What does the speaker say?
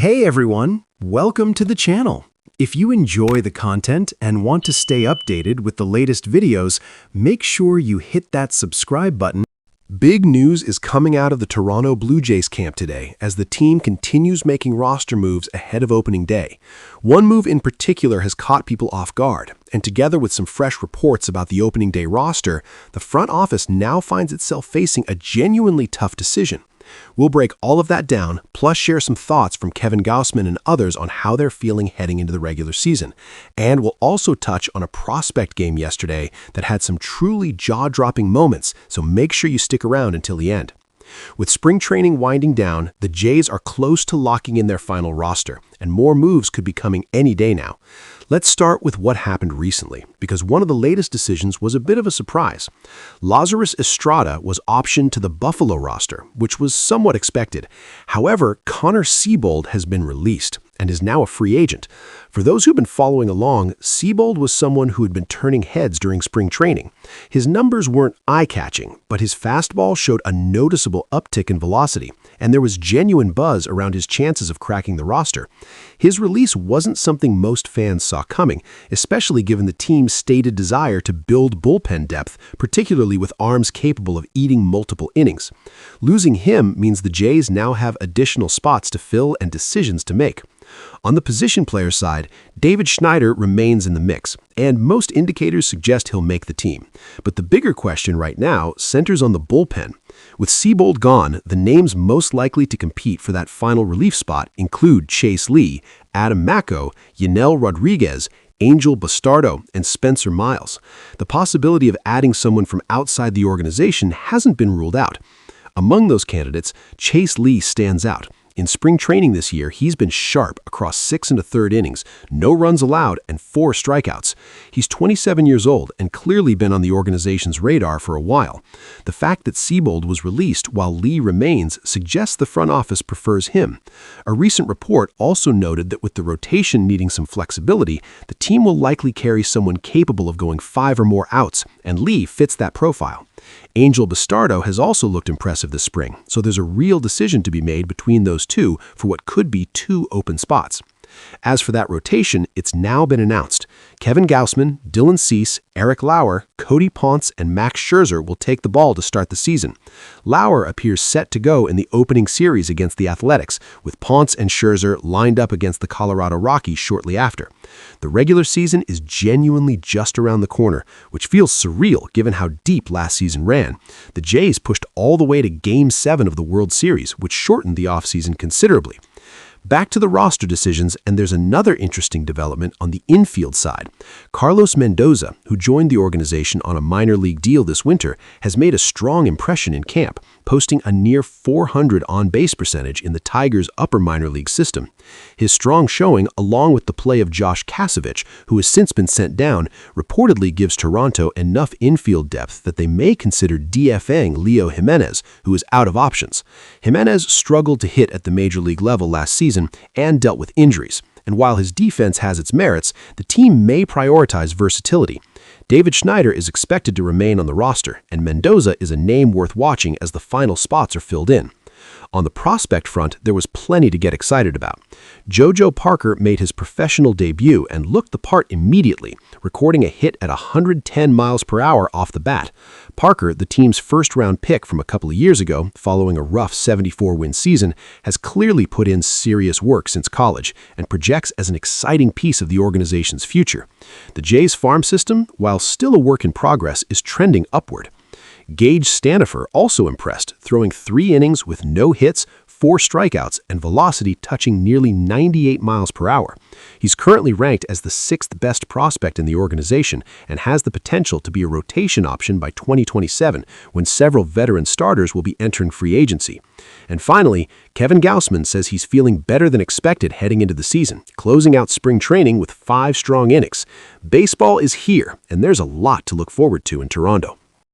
Hey everyone, welcome to the channel. If you enjoy the content and want to stay updated with the latest videos, make sure you hit that subscribe button. Big news is coming out of the Toronto Blue Jays camp today as the team continues making roster moves ahead of opening day. One move in particular has caught people off guard, and together with some fresh reports about the opening day roster, the front office now finds itself facing a genuinely tough decision. We'll break all of that down, plus share some thoughts from Kevin Gausman and others on how they're feeling heading into the regular season. And we'll also touch on a prospect game yesterday that had some truly jaw-dropping moments, so make sure you stick around until the end. With spring training winding down, the Jays are close to locking in their final roster, and more moves could be coming any day now. Let's start with what happened recently, because one of the latest decisions was a bit of a surprise. Lazarus Estrada was optioned to the Buffalo roster, which was somewhat expected. However, Connor Seabold has been released and is now a free agent. For those who've been following along, Seabold was someone who had been turning heads during spring training. His numbers weren't eye-catching, but his fastball showed a noticeable uptick in velocity, and there was genuine buzz around his chances of cracking the roster. His release wasn't something most fans saw coming, especially given the team's stated desire to build bullpen depth, particularly with arms capable of eating multiple innings. Losing him means the Jays now have additional spots to fill and decisions to make. On the position player side, David Schneider remains in the mix, and most indicators suggest he'll make the team. But the bigger question right now centers on the bullpen. With Seabold gone, the names most likely to compete for that final relief spot include Chase Lee, Adam Macko, Yinel Rodriguez, Angel Bastardo, and Spencer Miles. The possibility of adding someone from outside the organization hasn't been ruled out. Among those candidates, Chase Lee stands out. In spring training this year, he's been sharp across 6 1/3 innings, no runs allowed, and 4 strikeouts. He's 27 years old and clearly been on the organization's radar for a while. The fact that Seabold was released while Lee remains suggests the front office prefers him. A recent report also noted that with the rotation needing some flexibility, the team will likely carry someone capable of going 5 or more outs, and Lee fits that profile. Angel Bastardo has also looked impressive this spring, so there's a real decision to be made between those two for what could be 2 open spots. As for that rotation, it's now been announced. Kevin Gausman, Dylan Cease, Eric Lauer, Cody Ponce, and Max Scherzer will take the ball to start the season. Lauer appears set to go in the opening series against the Athletics, with Ponce and Scherzer lined up against the Colorado Rockies shortly after. The regular season is genuinely just around the corner, which feels surreal given how deep last season ran. The Jays pushed all the way to Game 7 of the World Series, which shortened the offseason considerably. Back to the roster decisions, and there's another interesting development on the infield side. Carlos Mendoza, who joined the organization on a minor league deal this winter, has made a strong impression in camp, posting a near .400 on-base percentage in the Tigers' upper minor league system. His strong showing, along with the play of Josh Kasevich, who has since been sent down, reportedly gives Toronto enough infield depth that they may consider DFAing Leo Jimenez, who is out of options. Jimenez struggled to hit at the major league level last season and dealt with injuries. And while his defense has its merits, the team may prioritize versatility. David Schneider is expected to remain on the roster, and Mendoza is a name worth watching as the final spots are filled in. On the prospect front, there was plenty to get excited about. JoJo Parker made his professional debut and looked the part immediately, recording a hit at 110 miles per hour off the bat. Parker, the team's first-round pick from a couple of years ago, following a rough 74-win season, has clearly put in serious work since college and projects as an exciting piece of the organization's future. The Jays farm system, while still a work in progress, is trending upward. Gage Stanifer also impressed, throwing 3 innings with no hits, 4 strikeouts, and velocity touching nearly 98 miles per hour. He's currently ranked as the 6th best prospect in the organization and has the potential to be a rotation option by 2027, when several veteran starters will be entering free agency. And finally, Kevin Gausman says he's feeling better than expected heading into the season, closing out spring training with 5 strong innings. Baseball is here, and there's a lot to look forward to in Toronto.